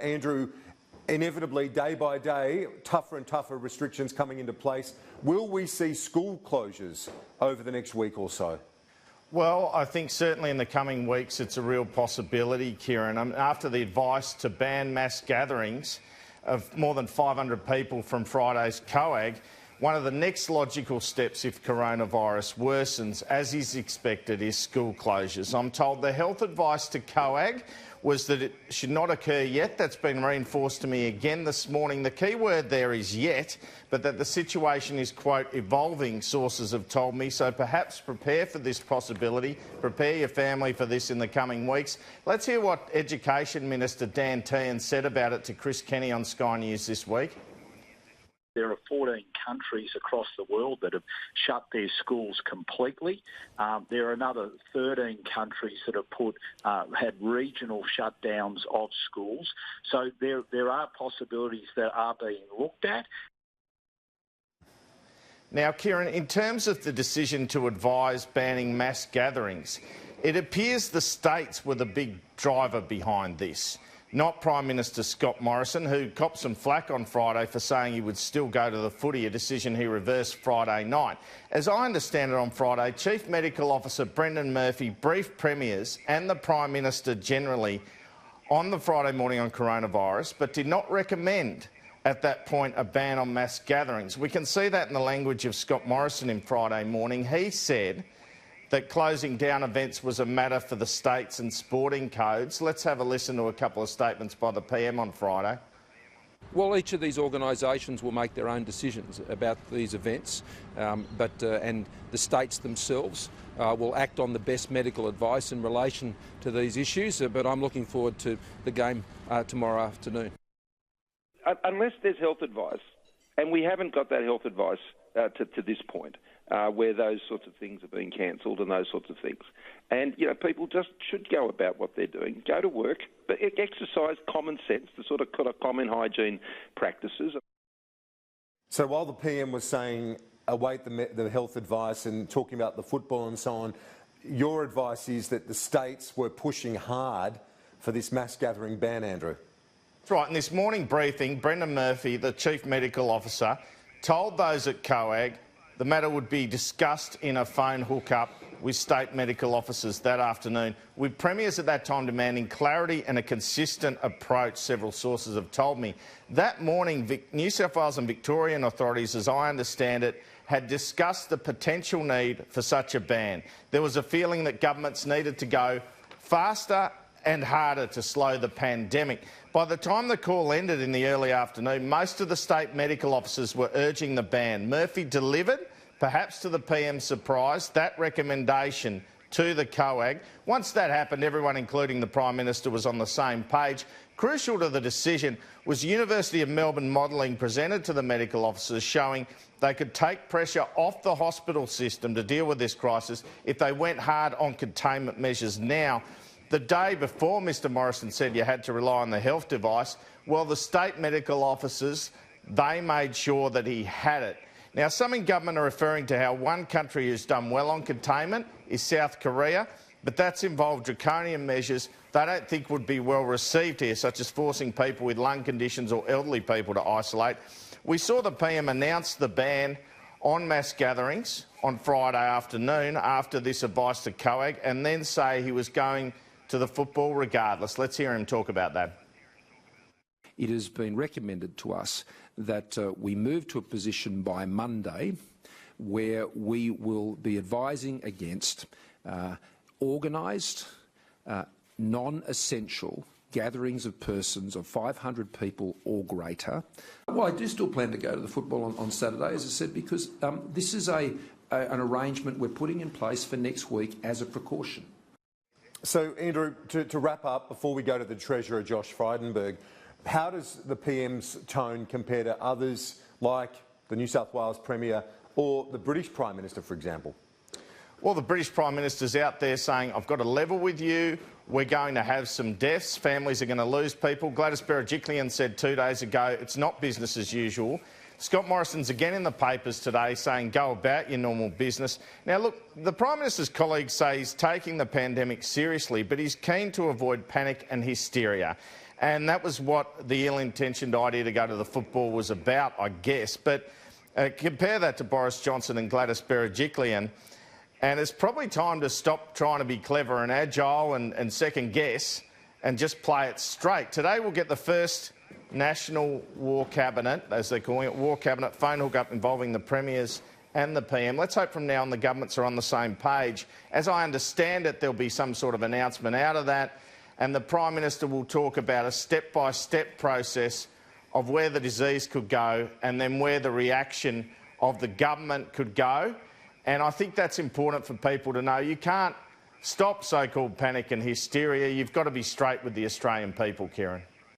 Andrew, inevitably, day by day, tougher and tougher restrictions coming into place. Will we see school closures over the next week or so? Well, I think certainly in the coming weeks it's a real possibility, Kieran. After the advice to ban mass gatherings of more than 500 people from Friday's COAG, one of the next logical steps if coronavirus worsens, as is expected, is school closures. I'm told the health advice to COAG was that it should not occur yet. That's been reinforced to me again this morning. The key word there is yet, but that the situation is, quote, evolving, sources have told me. So perhaps prepare for this possibility, prepare your family for this in the coming weeks. Let's hear what Education Minister Dan Tehan said about it to Chris Kenny on Sky News this week. There are 14 countries across the world that have shut their schools completely. There are another 13 countries that have had regional shutdowns of schools. So there are possibilities that are being looked at. Now, Kieran, in terms of the decision to advise banning mass gatherings, it appears the states were the big driver behind this, not Prime Minister Scott Morrison, who copped some flack on Friday for saying he would still go to the footy, a decision he reversed Friday night. As I understand it on Friday, Chief Medical Officer Brendan Murphy briefed premiers and the Prime Minister generally on the Friday morning on coronavirus, but did not recommend at that point a ban on mass gatherings. We can see that in the language of Scott Morrison in Friday morning. He said that closing down events was a matter for the states and sporting codes. Let's have a listen to a couple of statements by the PM on Friday. Well, each of these organisations will make their own decisions about these events, and the states themselves will act on the best medical advice in relation to these issues, but I'm looking forward to the game tomorrow afternoon. Unless there's health advice, and we haven't got that health advice to this point, where those sorts of things are being cancelled and those sorts of things. And, you know, people just should go about what they're doing, go to work, but exercise common sense, the sort of common hygiene practices. So while the PM was saying await the health advice and talking about the football and so on, your advice is that the states were pushing hard for this mass gathering ban, Andrew? That's right. In this morning briefing, Brendan Murphy, the Chief Medical Officer, told those at COAG the matter would be discussed in a phone hookup with state medical officers that afternoon, with premiers at that time demanding clarity and a consistent approach, several sources have told me. That morning, New South Wales and Victorian authorities, as I understand it, had discussed the potential need for such a ban. There was a feeling that governments needed to go faster and harder to slow the pandemic. By the time the call ended in the early afternoon, most of the state medical officers were urging the ban. Murphy delivered, perhaps to the PM's surprise, that recommendation to the COAG. Once that happened, everyone, including the Prime Minister, was on the same page. Crucial to the decision was University of Melbourne modelling presented to the medical officers showing they could take pressure off the hospital system to deal with this crisis if they went hard on containment measures now. The day before Mr Morrison said you had to rely on the health device, well, the state medical officers, they made sure that he had it. Now, some in government are referring to how one country who's done well on containment is South Korea, but that's involved draconian measures they don't think would be well received here, such as forcing people with lung conditions or elderly people to isolate. We saw the PM announce the ban on mass gatherings on Friday afternoon after this advice to COAG, and then say he was going to the football regardless. Let's hear him talk about that. It has been recommended to us that we move to a position by Monday where we will be advising against organised, non-essential gatherings of persons of 500 people or greater. Well, I do still plan to go to the football on Saturday, as I said, because this is an arrangement we're putting in place for next week as a precaution. So, Andrew, to wrap up, before we go to the Treasurer, Josh Frydenberg, how does the PM's tone compare to others like the New South Wales Premier or the British Prime Minister, for example? Well, the British Prime Minister's out there saying, I've got to level with you, we're going to have some deaths, families are going to lose people. Gladys Berejiklian said 2 days ago it's not business as usual. Scott Morrison's again in the papers today saying go about your normal business. Now look, the Prime Minister's colleagues say he's taking the pandemic seriously, but he's keen to avoid panic and hysteria. And that was what the ill-intentioned idea to go to the football was about, I guess. But compare that to Boris Johnson and Gladys Berejiklian, and it's probably time to stop trying to be clever and agile and second guess and just play it straight. Today we'll get the first National War Cabinet, as they're calling it, War Cabinet phone hookup involving the Premiers and the PM. Let's hope from now on the governments are on the same page. As I understand it, there'll be some sort of announcement out of that, and the Prime Minister will talk about a step-by-step process of where the disease could go and then where the reaction of the government could go. And I think that's important for people to know. You can't stop so-called panic and hysteria. You've got to be straight with the Australian people, Kieran.